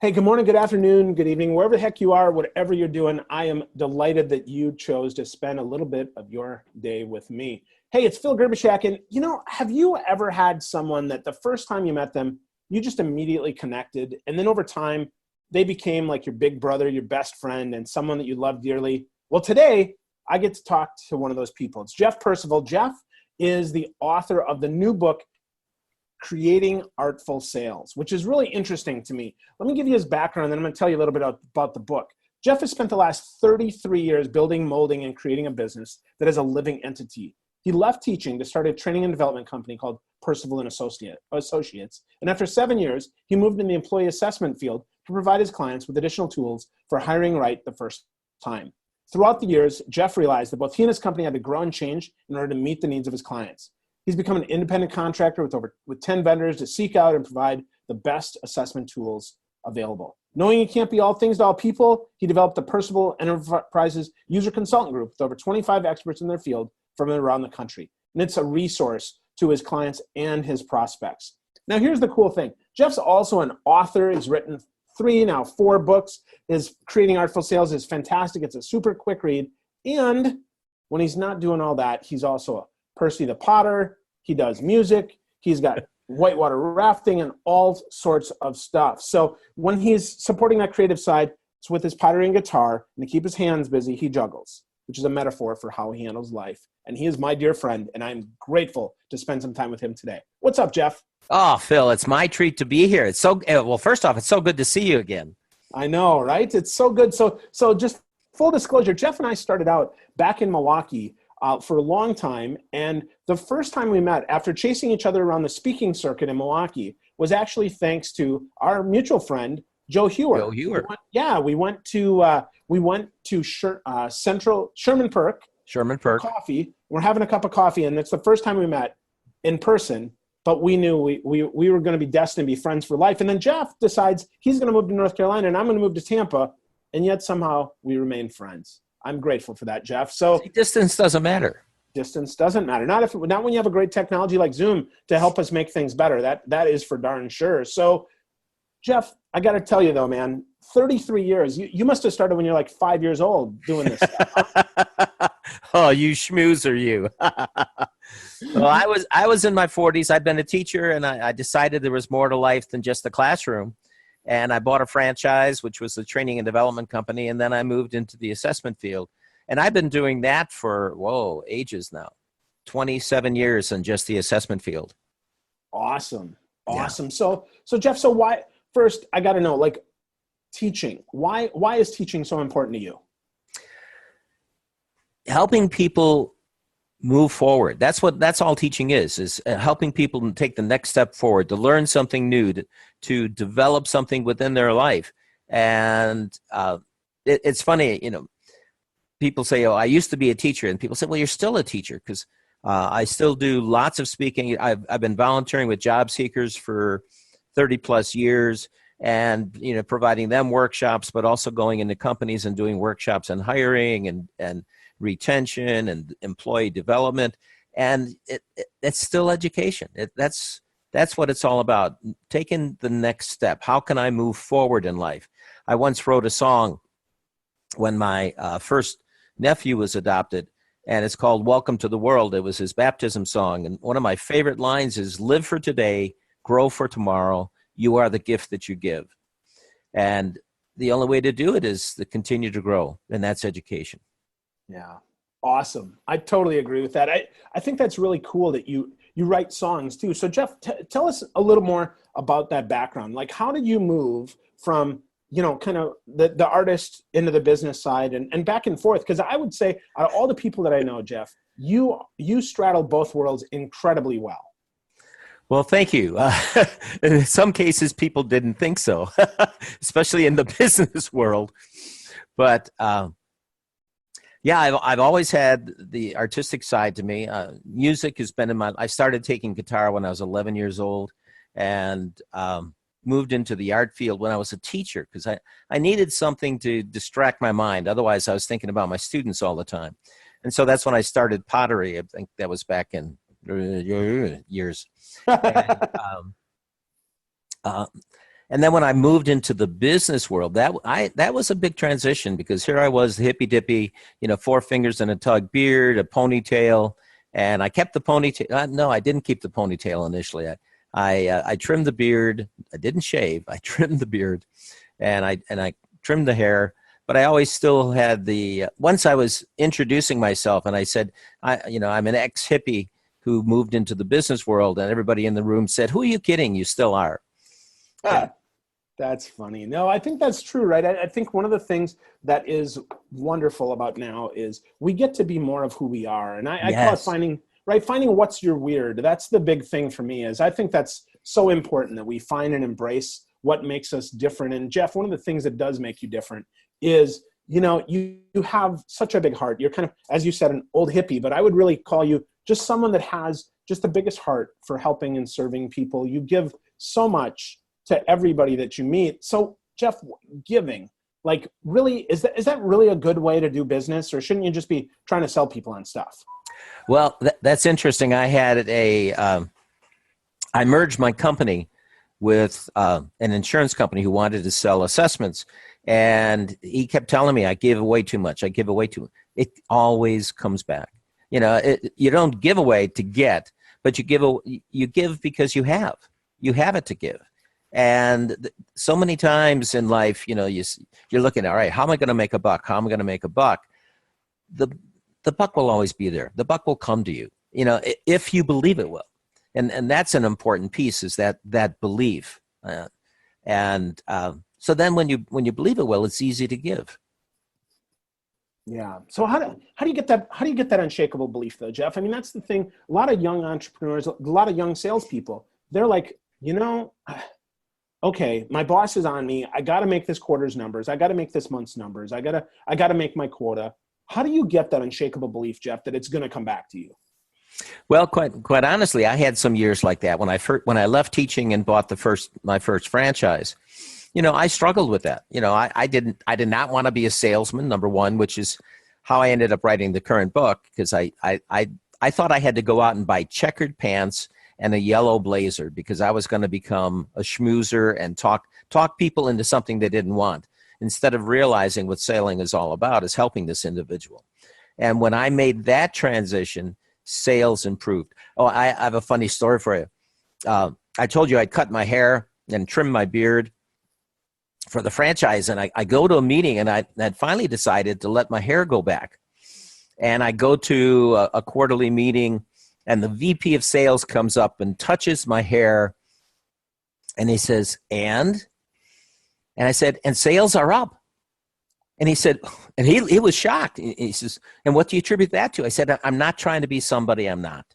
Hey, good morning, good afternoon, good evening, wherever the heck you are, whatever you're doing. I am delighted that you chose to spend a little bit of your day with me. Hey, it's Phil Gerbishak, and have you ever had someone that the first time you met them, you just immediately connected, and then over time, they became like your big brother, your best friend, and someone that you love dearly? Well, today, I get to talk to one of those people. It's Jeff Percival. Jeff is the author of the new book, Creating Artful Sales, which is really interesting to me. Let me give you his background, and then I'm going to tell you a little bit about the book. Jeff has spent the last 33 years building, molding, and creating a business that is a living entity. He left teaching to start a training and development company called Percival and Associates. And after 7 years, he moved in the employee assessment field to provide his clients with additional tools for hiring right the first time. Throughout the years, Jeff realized that both he and his company had to grow and change in order to meet the needs of his clients. He's become an independent contractor with 10 vendors to seek out and provide the best assessment tools available. Knowing he can't be all things to all people, he developed the Percival Enterprises User Consultant Group with over 25 experts in their field from around the country. And it's a resource to his clients and his prospects. Now, here's the cool thing. Jeff's also an author. He's written 4 books. His Creating Artful Sales is fantastic. It's a super quick read. And when he's not doing all that, he's also a Percy the Potter. He does music. He's got whitewater rafting and all sorts of stuff. So when he's supporting that creative side, it's with his pottery and guitar, and to keep his hands busy, he juggles, which is a metaphor for how he handles life. And he is my dear friend, and I'm grateful to spend some time with him today. What's up, Jeff? Oh, Phil, it's my treat to be here. It's so well. First off, it's so good to see you again. I know, right? It's so good. So just full disclosure, Jeff and I started out back in Milwaukee for a long time. And the first time we met, after chasing each other around the speaking circuit in Milwaukee, was actually thanks to our mutual friend, Joe Hewer. We went to Sherman Perk. Coffee. We're having a cup of coffee, and it's the first time we met in person. But we knew we were going to be destined to be friends for life. And then Jeff decides he's going to move to North Carolina, and I'm going to move to Tampa. And yet somehow we remain friends. I'm grateful for that, Jeff. So distance doesn't matter. Distance doesn't matter. Not when you have a great technology like Zoom to help us make things better. That is for darn sure. So, Jeff, I got to tell you though, man, 33 years. You must have started when you're like 5 years old doing this stuff. Oh, you schmoozer, you. Well, I was in my 40s. I'd been a teacher, and I decided there was more to life than just the classroom. And I bought a franchise, which was a training and development company, and then I moved into the assessment field. And I've been doing that for, ages now, 27 years in just the assessment field. Awesome. Yeah. So Jeff, why, first, I got to know, like, teaching. Why is teaching so important to you? Helping people move forward. That's all teaching is helping people take the next step forward, to learn something new, to develop something within their life. And it's funny, people say, oh, I used to be a teacher. And people say, well, you're still a teacher, because I still do lots of speaking. I've been volunteering with job seekers for 30 plus years, and providing them workshops, but also going into companies and doing workshops on hiring and retention and employee development. And it's still education. That's what it's all about, taking the next step. How can I move forward in life? I once wrote a song when my first nephew was adopted, and it's called Welcome to the World. It was his baptism song. And one of my favorite lines is, live for today, grow for tomorrow. You are the gift that you give. And the only way to do it is to continue to grow, and that's education. Yeah. Awesome. I totally agree with that. I think that's really cool that you write songs too. So Jeff, tell us a little more about that background. Like, how did you move from, kind of the artist into the business side and back and forth? Because I would say out of all the people that I know, Jeff, you straddle both worlds incredibly well. Well, thank you. In some cases, people didn't think so, especially in the business world. But yeah, I've always had the artistic side to me. Music has been I started taking guitar when I was 11 years old, and moved into the art field when I was a teacher, because I needed something to distract my mind. Otherwise, I was thinking about my students all the time. And so that's when I started pottery. I think that was back in years. And, And then when I moved into the business world, that was a big transition, because here I was, hippy dippy, 4 fingers and a tug beard, a ponytail, and I kept the ponytail. No, I didn't keep the ponytail initially. I trimmed the beard. I didn't shave. I trimmed the beard, and I trimmed the hair. But I always still had once I was introducing myself, and I said, I'm an ex-hippie who moved into the business world, and everybody in the room said, "Who are you kidding? You still are." That's funny. No, I think that's true, right? I think one of the things that is wonderful about now is we get to be more of who we are. And I call it finding what's your weird. That's the big thing for me, is I think that's so important that we find and embrace what makes us different. And Jeff, one of the things that does make you different is, you have such a big heart. You're kind of, as you said, an old hippie, but I would really call you just someone that has just the biggest heart for helping and serving people. You give so much to everybody that you meet. So Jeff, giving, really, is that really a good way to do business, or shouldn't you just be trying to sell people on stuff? Well, that's interesting. I had I merged my company with an insurance company who wanted to sell assessments. And he kept telling me, I give away too much. I give away too much. It always comes back. You don't give away to get, but you give because you have it to give. And so many times in life, you're looking at, all right, how am I going to make a buck? How am I going to make a buck? The buck will always be there. The buck will come to you, if you believe it will. And that's an important piece, is that belief. So then when you believe it will, it's easy to give. Yeah. So how do you get that? How do you get that unshakable belief, though, Jeff? I mean, that's the thing. A lot of young entrepreneurs, a lot of young salespeople, they're like, okay, my boss is on me. I got to make this quarter's numbers. I got to make this month's numbers. I got to make my quota. How do you get that unshakable belief, Jeff, that it's going to come back to you? Well, quite honestly, I had some years like that. When I left teaching and bought my first franchise, I struggled with that. I did not want to be a salesman, number one, which is how I ended up writing the current book, because I thought I had to go out and buy checkered pants and a yellow blazer because I was going to become a schmoozer and talk people into something they didn't want, instead of realizing what selling is all about, is helping this individual. And when I made that transition, sales improved. Oh, I have a funny story for you. I told you I cut my hair and trimmed my beard for the franchise, and I go to a meeting, and I had finally decided to let my hair go back. And I go to a quarterly meeting, and the VP of sales comes up and touches my hair, and he says, and I said, and sales are up. And he said, and he was shocked. He says, and what do you attribute that to? I said, I'm not trying to be somebody I'm not.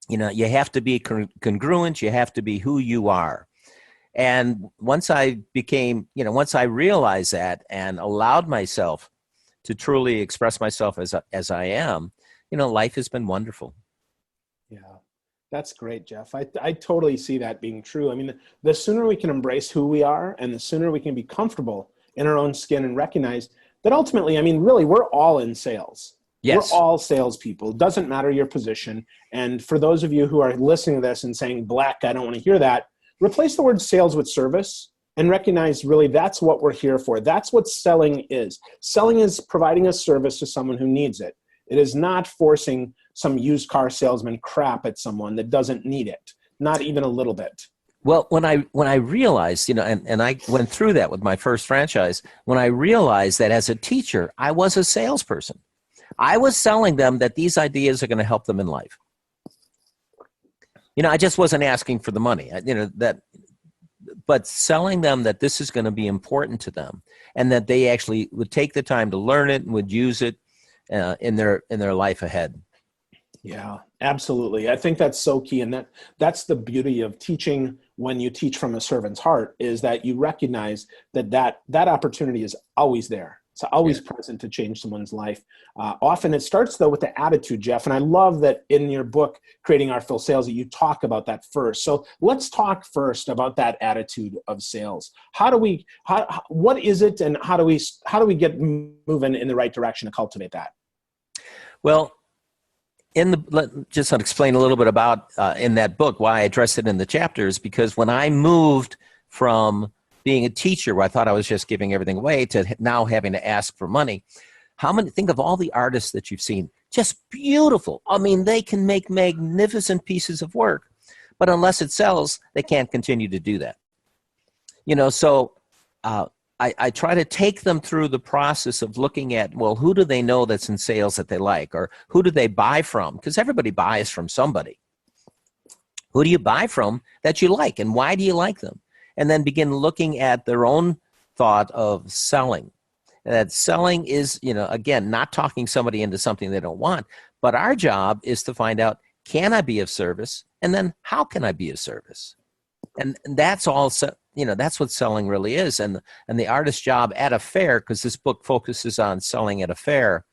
You have to be congruent. You have to be who you are. And once I realized that and allowed myself to truly express myself as I am, life has been wonderful. Yeah, that's great, Jeff. I totally see that being true. I mean, the sooner we can embrace who we are, and the sooner we can be comfortable in our own skin and recognize that ultimately, I mean, really, we're all in sales. Yes. We're all salespeople. It doesn't matter your position. And for those of you who are listening to this and saying, Black, I don't want to hear that, replace the word sales with service and recognize really that's what we're here for. That's what selling is. Selling is providing a service to someone who needs it. It is not forcing some used car salesman crap at someone that doesn't need it, not even a little bit. Well, when I realized, and I went through that with my first franchise, when I realized that as a teacher, I was a salesperson. I was selling them that these ideas are going to help them in life. I just wasn't asking for the money, but selling them that this is going to be important to them, and that they actually would take the time to learn it and would use it in their life ahead. Yeah, absolutely. I think that's so key. And that's the beauty of teaching when you teach from a servant's heart, is that you recognize that opportunity is always there. It's always present to change someone's life. Often it starts, though, with the attitude, Jeff. And I love that in your book, Creating Artful Sales, that you talk about that first. So let's talk first about that attitude of sales. What is it, and how do we get moving in the right direction to cultivate that? Well, just to explain a little bit about in that book why I addressed it in the chapters, because when I moved from being a teacher where I thought I was just giving everything away to now having to ask for money. Think of all the artists that you've seen, just beautiful. I mean, they can make magnificent pieces of work, but unless it sells, they can't continue to do that. So I try to take them through the process of looking at, well, who do they know that's in sales that they like, or who do they buy from? Because everybody buys from somebody. Who do you buy from that you like, and why do you like them? And then begin looking at their own thought of selling. That selling is, again, not talking somebody into something they don't want, but our job is to find out, can I be of service? And then how can I be of service? And that's all, that's what selling really is. And the artist's job at a fair, because this book focuses on selling at a fair,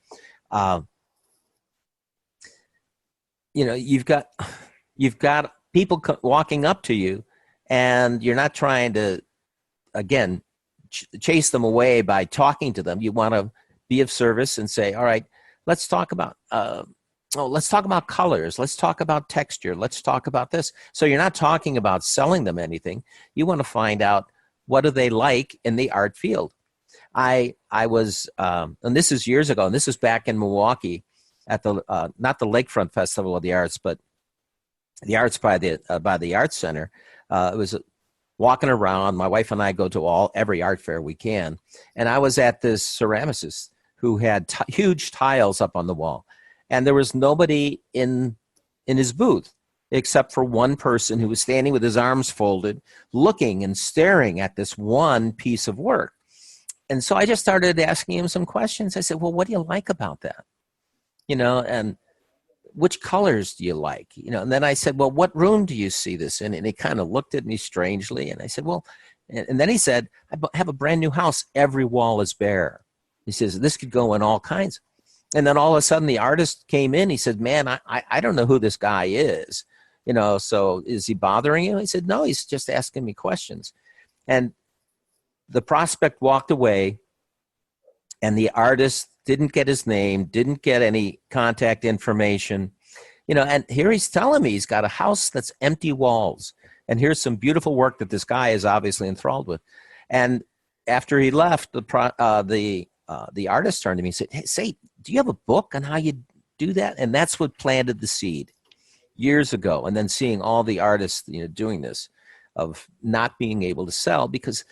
you've got people walking up to you, and you're not trying to, again, chase them away by talking to them. You want to be of service and say, all right, let's talk about colors. Let's talk about texture. Let's talk about this. So you're not talking about selling them anything. You want to find out, what do they like in the art field? I was, and this is years ago, and this is back in Milwaukee at the, not the Lakefront Festival of the Arts, but the arts by the Arts Center. It was walking around. My wife and I go to every art fair we can. And I was at this ceramicist who had huge tiles up on the wall. And there was nobody in his booth except for one person who was standing with his arms folded, looking and staring at this one piece of work. And so I just started asking him some questions. I said, well, what do you like about that? And which colors do you like? And then I said, well, what room do you see this in? And he kind of looked at me strangely. And I said, well, and then he said, I have a brand new house. Every wall is bare. He says, this could go in all kinds. And then all of a sudden the artist came in. He said, man, I don't know who this guy is. So is he bothering you? He said, no, he's just asking me questions. And the prospect walked away, and the artist didn't get his name, didn't get any contact information, and here he's telling me he's got a house that's empty walls, and here's some beautiful work that this guy is obviously enthralled with. And after he left, the artist turned to me and said, hey, say, do you have a book on how you do that? And that's what planted the seed years ago. And then seeing all the artists, doing this, of not being able to sell because,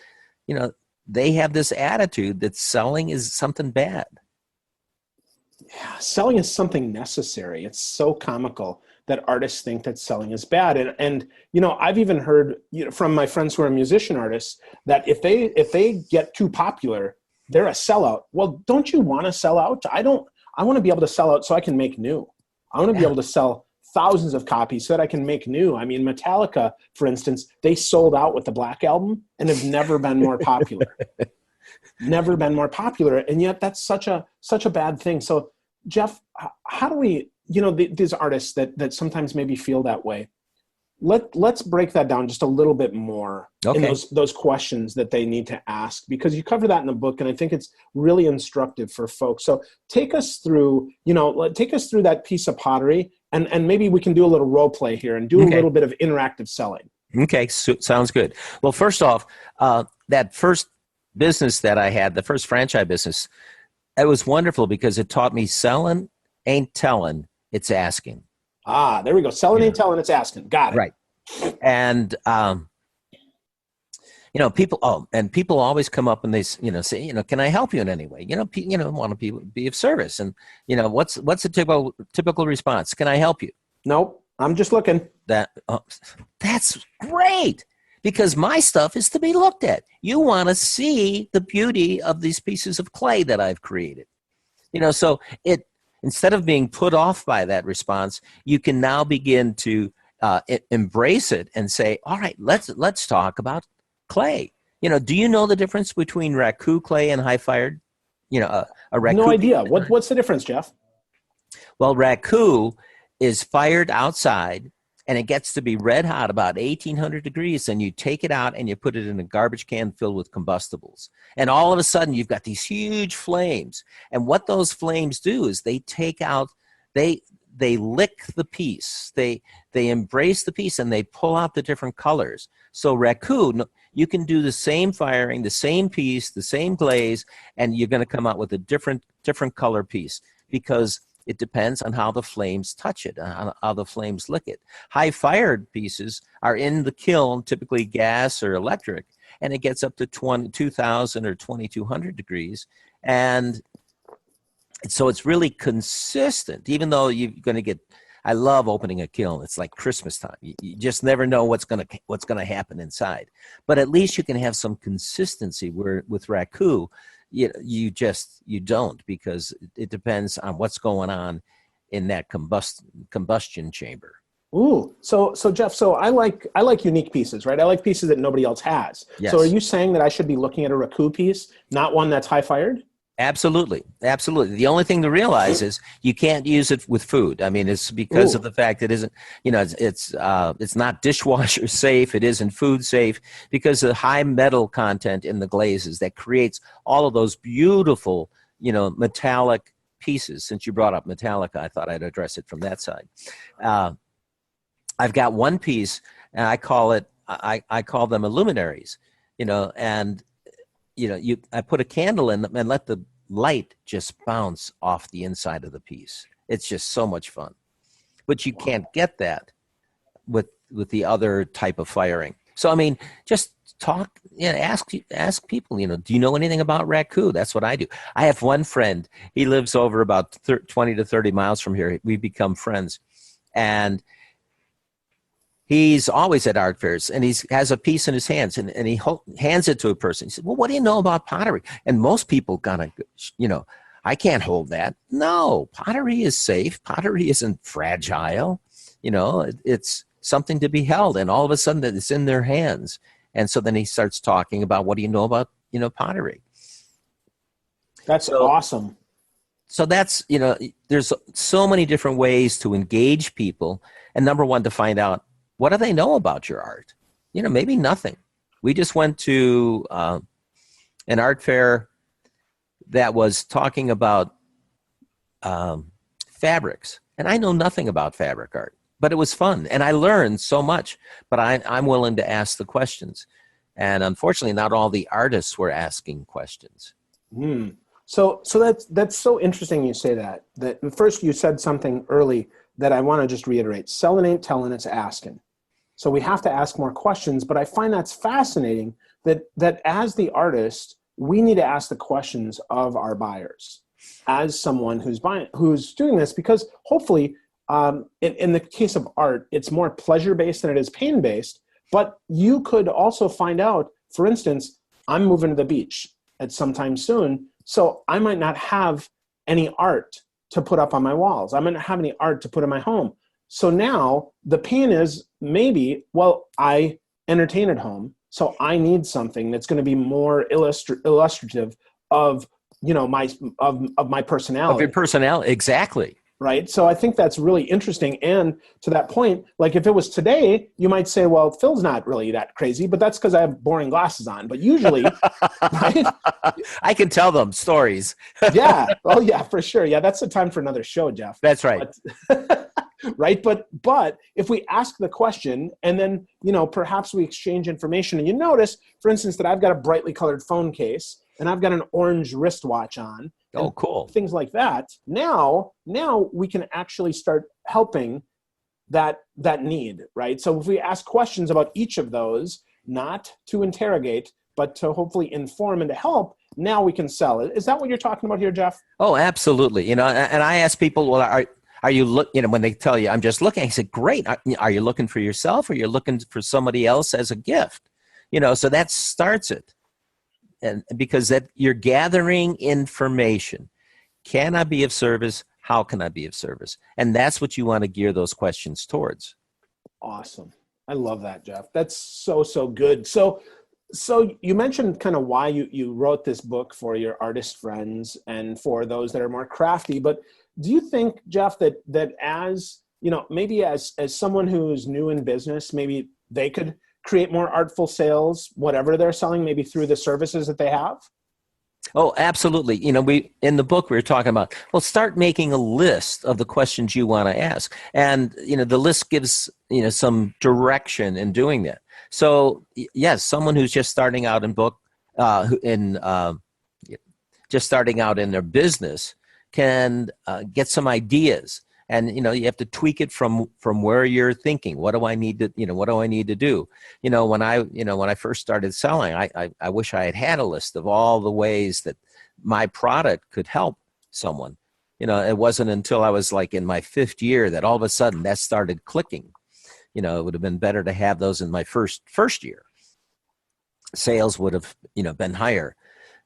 they have this attitude that selling is something bad. Yeah, selling is something necessary. It's so comical that artists think that selling is bad. And I've even heard from my friends who are musician artists that if they get too popular, they're a sellout. Well, don't you want to sell out? I want to be able to sell out so I can make new. I want to be able to sell thousands of copies so that I can make new. I mean, Metallica, for instance, they sold out with the Black Album and have never been more popular. Never been more popular. And yet that's such a bad thing. So Jeff, how do we, these artists that sometimes maybe feel that way, let's break that down just a little bit more in those questions that they need to ask, because you cover that in the book, and I think it's really instructive for folks. So take us through that piece of pottery, and maybe we can do a little role play here and do a little bit of interactive selling. Okay, sounds good. Well, first off, that first business that I had, the first franchise business, it was wonderful because it taught me selling ain't telling, it's asking. Ah, there we go. Selling ain't telling, it's asking. Got it. Right. And, people always come up and they, say, can I help you in any way? Want to be of service. And, what's a typical response? Can I help you? Nope. I'm just looking. That's great, because my stuff is to be looked at. You want to see the beauty of these pieces of clay that I've created. So instead of being put off by that response, you can now begin to embrace it and say, all right, let's talk about clay. Do you know the difference between raku clay and high fired? A raku. No idea. What's the difference, Jeff? Well, raku is fired outside, and it gets to be red hot, about 1,800 degrees, and you take it out and you put it in a garbage can filled with combustibles. And all of a sudden, you've got these huge flames. And what those flames do is they take out, they they lick the piece. They embrace the piece and they pull out the different colors. So raccoon, you can do the same firing, the same piece, the same glaze, and you're going to come out with a different color piece because it depends on how the flames touch it, on how the flames lick it. High-fired pieces are in the kiln, typically gas or electric, and it gets up to 2,000 or 2,200 degrees. And so it's really consistent, even though you're going to get, I love opening a kiln. It's like Christmas time. You just never know what's going to happen inside. But at least you can have some consistency where with raku, you don't, because it depends on what's going on in that combustion chamber. Ooh, so Jeff, so I like unique pieces, right? I like pieces that nobody else has. Yes. So are you saying that I should be looking at a raku piece, not one that's high fired? Absolutely. Absolutely. The only thing to realize is you can't use it with food. I mean, it's because of the fact it isn't, it's not dishwasher safe. It isn't food safe because of the high metal content in the glazes that creates all of those beautiful, metallic pieces. Since you brought up metallic, I thought I'd address it from that side. I've got one piece and I call them illuminaries, and I put a candle in them and let the light just bounce off the inside of the piece. It's just so much fun. But you can't get that with the other type of firing. So, I mean, just talk, ask people, do you know anything about raku? That's what I do. I have one friend. He lives over about 20 to 30 miles from here. We've become friends. And he's always at art fairs, and he has a piece in his hands, and he hands it to a person. He said, well, what do you know about pottery? And most people I can't hold that. No, pottery is safe. Pottery isn't fragile. It's something to be held, and all of a sudden it's in their hands. And so then he starts talking about, what do you know about, pottery? That's awesome. So that's, there's so many different ways to engage people. And number one, to find out, what do they know about your art? Maybe nothing. We just went to an art fair that was talking about fabrics. And I know nothing about fabric art, but it was fun. And I learned so much, but I'm willing to ask the questions. And unfortunately, not all the artists were asking questions. So that's so interesting you say that. That first you said something early that I want to just reiterate. Selling ain't telling, it's asking. So we have to ask more questions, but I find that's fascinating that as the artist, we need to ask the questions of our buyers as someone who's doing this, because hopefully in the case of art, it's more pleasure-based than it is pain-based, but you could also find out, for instance, I'm moving to the beach at some time soon, so I might not have any art to put up on my walls. I might not have any art to put in my home. So now the pain is maybe, I entertain at home, so I need something that's going to be more illustrative of, my personality. Of your personality, exactly. Right. So I think that's really interesting. And to that point, like if it was today, you might say, well, Phil's not really that crazy, but that's because I have boring glasses on. But usually, right? I can tell them stories. Yeah. Oh, yeah, for sure. Yeah, that's the time for another show, Jeff. That's right. Right. But if we ask the question and then, perhaps we exchange information, and you notice, for instance, that I've got a brightly colored phone case and I've got an orange wristwatch on. Oh, cool. Things like that. Now we can actually start helping that need, right? So if we ask questions about each of those, not to interrogate, but to hopefully inform and to help, now we can sell it. Is that what you're talking about here, Jeff? Oh, absolutely. And I ask people, well, are you when they tell you, I'm just looking, I said, great. Are you looking for yourself, or you're looking for somebody else as a gift? So that starts it. And because that you're gathering information. Can I be of service? How can I be of service? And that's what you want to gear those questions towards. Awesome. I love that, Jeff. That's so good. So you mentioned kind of why you wrote this book for your artist friends and for those that are more crafty, but do you think, Jeff, that as, maybe as someone who's new in business, maybe they could create more artful sales, whatever they're selling, maybe through the services that they have? Oh, absolutely. We in the book we were talking about, well, start making a list of the questions you want to ask. And, the list gives, some direction in doing that. So, yes, someone who's just starting out in book, in just starting out in their business can get some ideas. And, you have to tweak it from where you're thinking. What do I need to, what do I need to do? When I first started selling, I wish I had a list of all the ways that my product could help someone. It wasn't until I was like in my fifth year that all of a sudden that started clicking. It would have been better to have those in my first year. Sales would have, been higher.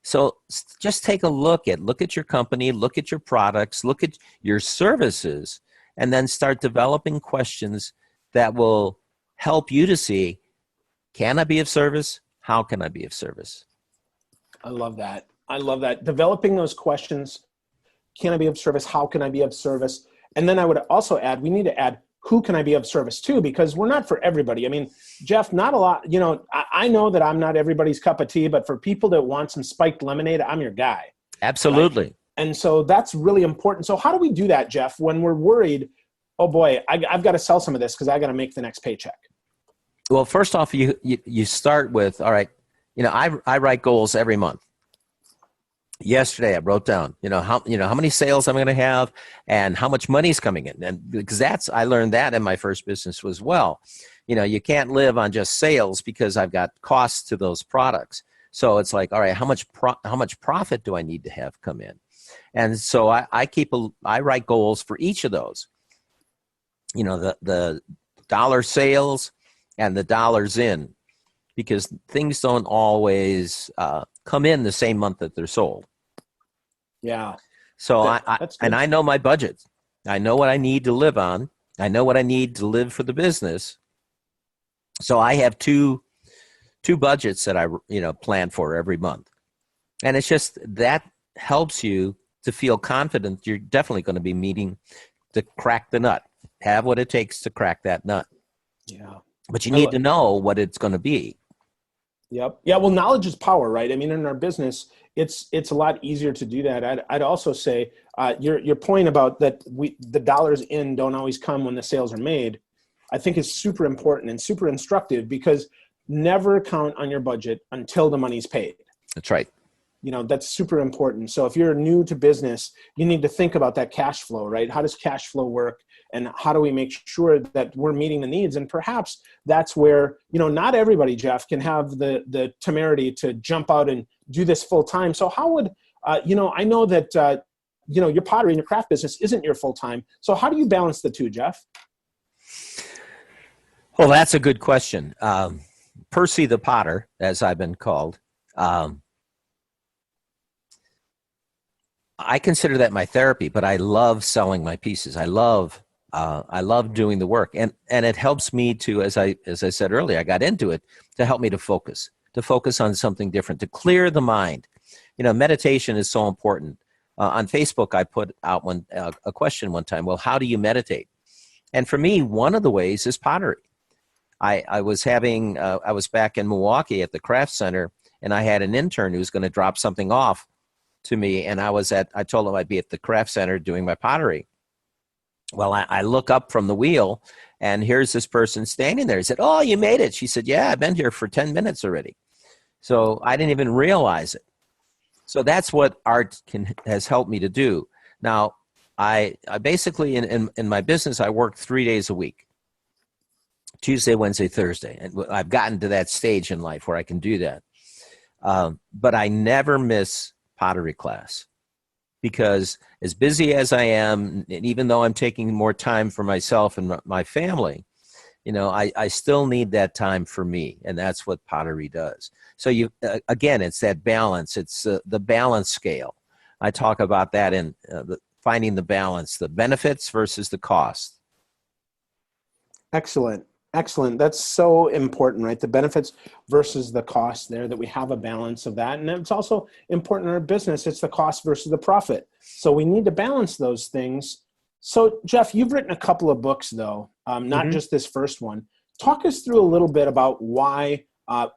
So just take a look at your company, look at your products, look at your services, and then start developing questions that will help you to see, can I be of service? How can I be of service? I love that. Developing those questions, can I be of service? How can I be of service? And then I would also add, we need to add, who can I be of service to? Because we're not for everybody. I mean, Jeff, not a lot, I know that I'm not everybody's cup of tea, but for people that want some spiked lemonade, I'm your guy. Absolutely. Right? And so that's really important. So how do we do that, Jeff, when we're worried, oh boy, I've got to sell some of this because I got to make the next paycheck? Well, first off, you start with, all right, I write goals every month. Yesterday I wrote down, how many sales I'm going to have and how much money's coming in. And because I learned that in my first business as well. You can't live on just sales because I've got costs to those products. So it's like, all right, how much profit do I need to have come in? And so I write goals for each of those. The dollar sales and the dollars in, because things don't always come in the same month that they're sold. Yeah. So I know my budget. I know what I need to live on. I know what I need to live for the business. So I have two budgets that I plan for every month. And it's just that helps you to feel confident you're definitely going to be meeting to crack the nut. Have what it takes to crack that nut. Yeah. But you need to know what it's going to be. Yep. Yeah. Well, knowledge is power, right? I mean, in our business, it's a lot easier to do that. I'd also say your point about that the dollars in don't always come when the sales are made, I think is super important and super instructive, because never count on your budget until the money's paid. That's right. That's super important. So if you're new to business, you need to think about that cash flow, right? How does cash flow work? And how do we make sure that we're meeting the needs? And perhaps that's where, not everybody, Jeff, can have the temerity to jump out and do this full time. So how would, I know that, your pottery and your craft business isn't your full time. So how do you balance the two, Jeff? Well, that's a good question. Percy the Potter, as I've been called, I consider that my therapy, but I love selling my pieces. I love doing the work, and it helps me to, as I said earlier, I got into it to help me to focus on something different, to clear the mind. Meditation is so important. On Facebook, I put out a question one time. Well, how do you meditate? And for me, one of the ways is pottery. I was back in Milwaukee at the craft center, and I had an intern who was going to drop something off to me, and I told him I'd be at the craft center doing my pottery. Well, I look up from the wheel, and here's this person standing there. He said, "Oh, you made it." She said, "Yeah, I've been here for 10 minutes already." So I didn't even realize it. So that's what art has helped me to do. Now, I basically, in my business, I work 3 days a week, Tuesday, Wednesday, Thursday. And I've gotten to that stage in life where I can do that. But I never miss pottery class, because as busy as I am, and even though I'm taking more time for myself and my family, I still need that time for me, and that's what pottery does. So again, it's that balance. It's the balance scale. I talk about that in finding the balance, the benefits versus the cost. Excellent. That's so important, right? The benefits versus the cost there, that we have a balance of that. And it's also important in our business. It's the cost versus the profit. So we need to balance those things. So Jeff, you've written a couple of books though, not just this first one. Talk us through a little bit about why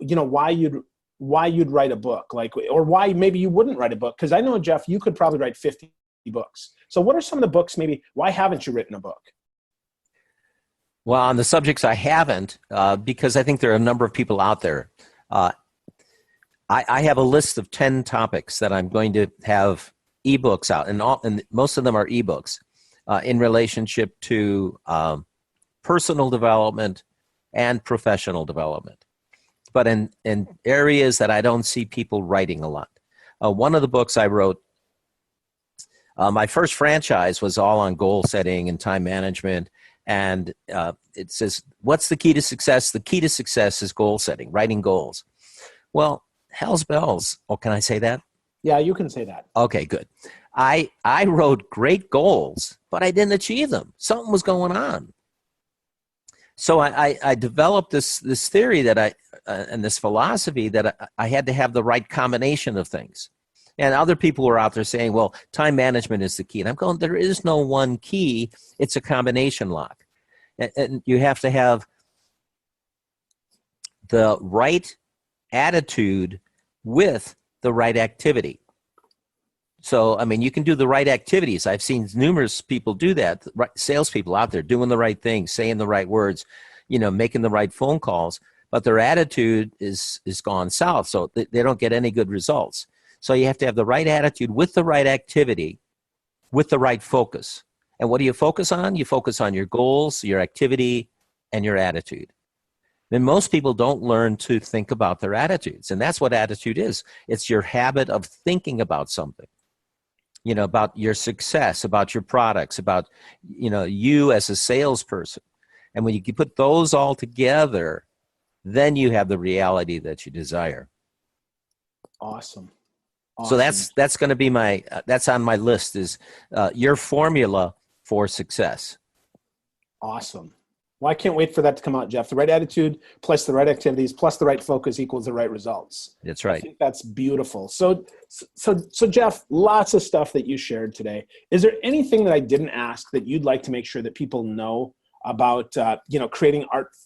you'd why you'd write a book, like, or why maybe you wouldn't write a book. Because I know, Jeff, you could probably write 50 books. So what are some of the books, maybe, why haven't you written a book? Well, on the subjects I haven't, because I think there are a number of people out there. I have a list of 10 topics that I'm going to have ebooks out, and most of them are ebooks in relationship to personal development and professional development, but in areas that I don't see people writing a lot. One of the books I wrote, my first franchise was all on goal setting and time management. And it says, what's the key to success? The key to success is goal setting, writing goals. Well, hell's bells. Oh, can I say that? Yeah, you can say that. Okay, good. I wrote great goals, but I didn't achieve them. Something was going on. So I developed this theory that and this philosophy that I had to have the right combination of things. And other people were out there saying, well, time management is the key. And I'm going, there is no one key. It's a combination lock. And you have to have the right attitude with the right activity. So, I mean, you can do the right activities. I've seen numerous people do that, salespeople out there doing the right things, saying the right words, making the right phone calls, but their attitude is gone south. So they don't get any good results. So you have to have the right attitude with the right activity, with the right focus. And what do you focus on? You focus on your goals, your activity, and your attitude. Then most people don't learn to think about their attitudes. And that's what attitude is. It's your habit of thinking about something, about your success, about your products, about, you as a salesperson. And when you put those all together, then you have the reality that you desire. Awesome. So that's going to be that's on my list is your formula for success. Awesome. Well, I can't wait for that to come out, Jeff. The right attitude plus the right activities plus the right focus equals the right results. That's right. I think that's beautiful. So Jeff, lots of stuff that you shared today. Is there anything that I didn't ask that you'd like to make sure that people know about, creating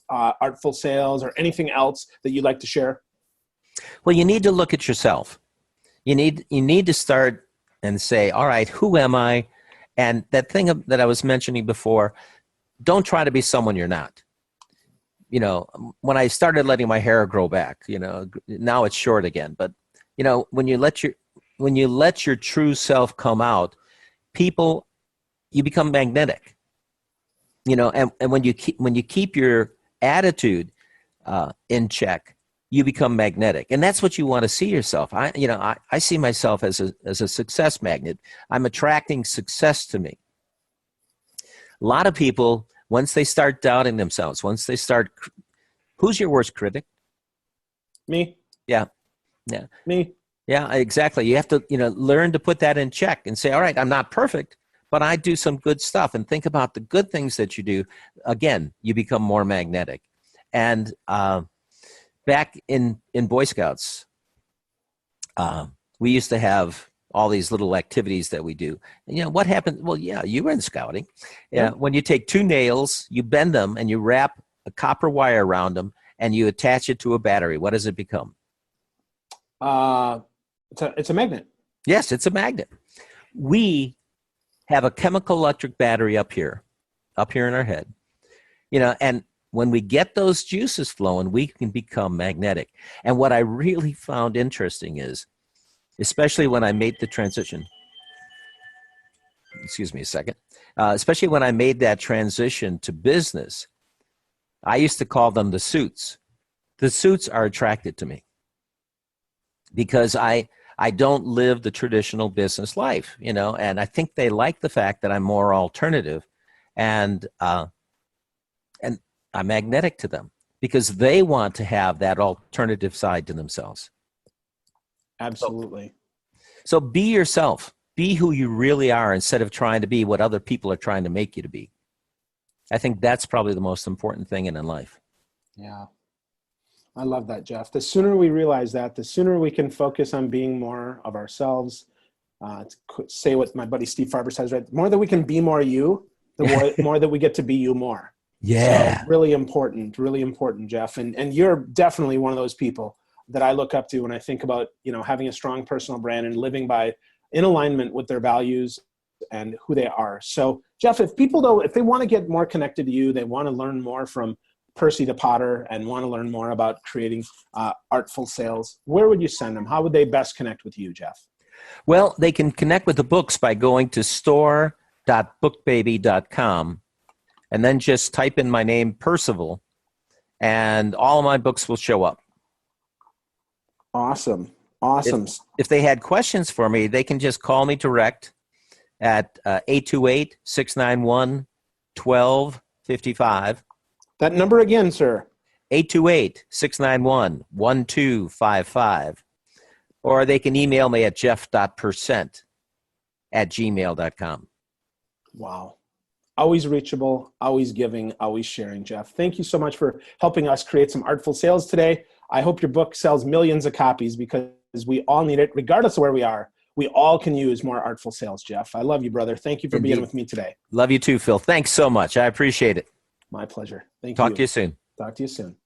artful sales, or anything else that you'd like to share? Well, you need to look at yourself. You need to start and say, all right, who am I? And that thing that I was mentioning before, don't try to be someone you're not. When I started letting my hair grow back, now it's short again. But, when you let your true self come out, you become magnetic. And when you keep your attitude in check, you become magnetic. And that's what you want to see yourself. I see myself as a success magnet. I'm attracting success to me. A lot of people, once they start doubting themselves, who's your worst critic? Me. Yeah. Me. Yeah, exactly. You have to, learn to put that in check and say, all right, I'm not perfect, but I do some good stuff, and think about the good things that you do. Again, you become more magnetic. And, back in Boy Scouts, we used to have all these little activities that we do. And what happened? Well, yeah, you were in scouting. Yeah. When you take two nails, you bend them, and you wrap a copper wire around them, and you attach it to a battery. What does it become? It's a magnet. Yes, it's a magnet. We have a chemical electric battery up here in our head, and when we get those juices flowing, we can become magnetic. And what I really found interesting is, especially when I made the transition, excuse me a second, especially when I made that transition to business, I used to call them the suits. The suits are attracted to me because I don't live the traditional business life, and I think they like the fact that I'm more alternative, and I'm magnetic to them because they want to have that alternative side to themselves. Absolutely. So be yourself. Be who you really are instead of trying to be what other people are trying to make you to be. I think that's probably the most important thing in life. Yeah. I love that, Jeff. The sooner we realize that, the sooner we can focus on being more of ourselves. To say what my buddy Steve Farber says, right? The more that we can be more you, the more that we get to be you more. Yeah. So really important, Jeff. And you're definitely one of those people that I look up to when I think about, having a strong personal brand and living in alignment with their values and who they are. So Jeff, if people though, if they want to get more connected to you, they want to learn more from Percy the Potter and want to learn more about creating artful sales, where would you send them? How would they best connect with you, Jeff? Well, they can connect with the books by going to store.bookbaby.com and then just type in my name, Percival, and all of my books will show up. Awesome. If they had questions for me, they can just call me direct at 828-691-1255. That number again, sir. 828-691-1255. Or they can email me at jeff.percent@gmail.com. Wow. Always reachable, always giving, always sharing, Jeff. Thank you so much for helping us create some artful sales today. I hope your book sells millions of copies because we all need it, regardless of where we are. We all can use more artful sales, Jeff. I love you, brother. Thank you for being with me today. Love you too, Phil. Thanks so much. I appreciate it. My pleasure. Thank you. Talk to you soon. Talk to you soon.